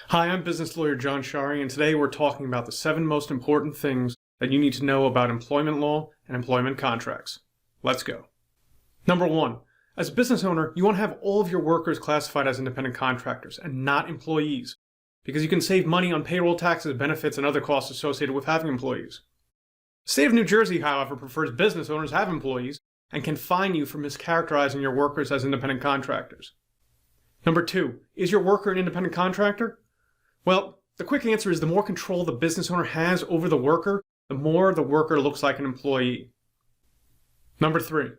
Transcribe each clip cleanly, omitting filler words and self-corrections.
Hi, I'm business lawyer John Shari, and today we're talking about the 7 most important things that you need to know about employment law and employment contracts. Let's go. Number 1. As a business owner, you want to have all of your workers classified as independent contractors and not employees, because you can save money on payroll taxes, benefits, and other costs associated with having employees. The state of New Jersey, however, prefers business owners have employees and can fine you for mischaracterizing your workers as independent contractors. Number 2. Is your worker an independent contractor? Well, the quick answer is the more control the business owner has over the worker, the more the worker looks like an employee. Number 3.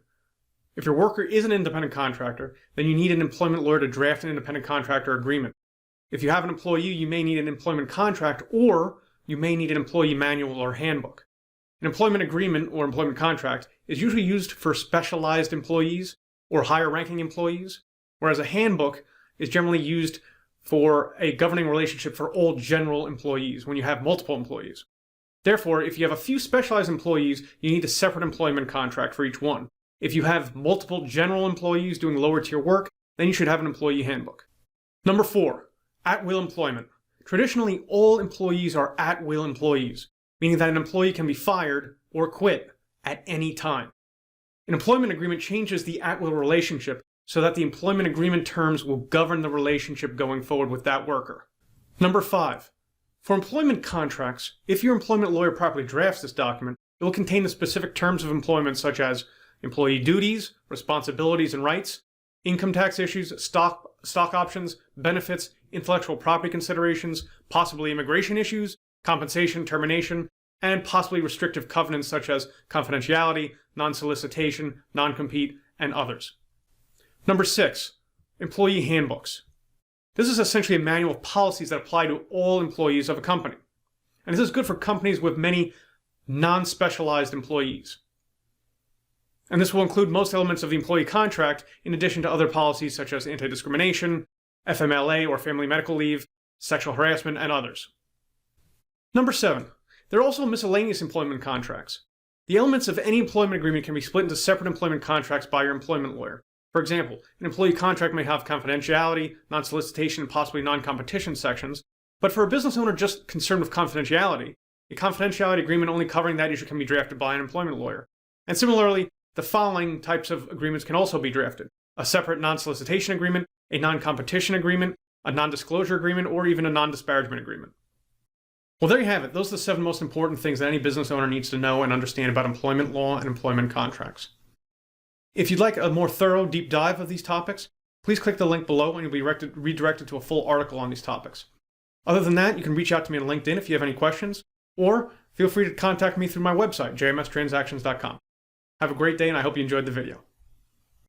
If your worker is an independent contractor, then you need an employment lawyer to draft an independent contractor agreement. If you have an employee, you may need an employment contract, or you may need an employee manual or handbook. An employment agreement or employment contract is usually used for specialized employees or higher ranking employees, whereas a handbook is generally used for a governing relationship for all general employees when you have multiple employees. Therefore, if you have a few specialized employees, you need a separate employment contract for each one. If you have multiple general employees doing lower tier work, then you should have an employee handbook. Number 4, at-will employment. Traditionally, all employees are at-will employees, meaning that an employee can be fired or quit at any time. An employment agreement changes the at-will relationship so that the employment agreement terms will govern the relationship going forward with that worker. Number 5. For employment contracts, if your employment lawyer properly drafts this document, it will contain the specific terms of employment such as employee duties, responsibilities and rights, income tax issues, stock options, benefits, intellectual property considerations, possibly immigration issues, compensation, termination, and possibly restrictive covenants such as confidentiality, non-solicitation, non-compete, and others. Number 6, employee handbooks. This is essentially a manual of policies that apply to all employees of a company. And this is good for companies with many non-specialized employees. And this will include most elements of the employee contract in addition to other policies such as anti-discrimination, FMLA or family medical leave, sexual harassment, and others. Number 7, there are also miscellaneous employment contracts. The elements of any employment agreement can be split into separate employment contracts by your employment lawyer. For example, an employee contract may have confidentiality, non-solicitation, and possibly non-competition sections, but for a business owner just concerned with confidentiality, a confidentiality agreement only covering that issue can be drafted by an employment lawyer. And similarly, the following types of agreements can also be drafted: a separate non-solicitation agreement, a non-competition agreement, a non-disclosure agreement, or even a non-disparagement agreement. Well, there you have it. Those are the 7 most important things that any business owner needs to know and understand about employment law and employment contracts. If you'd like a more thorough deep dive of these topics, please click the link below and you'll be redirected to a full article on these topics. Other than that, you can reach out to me on LinkedIn if you have any questions, or feel free to contact me through my website, jmstransactions.com. Have a great day, and I hope you enjoyed the video.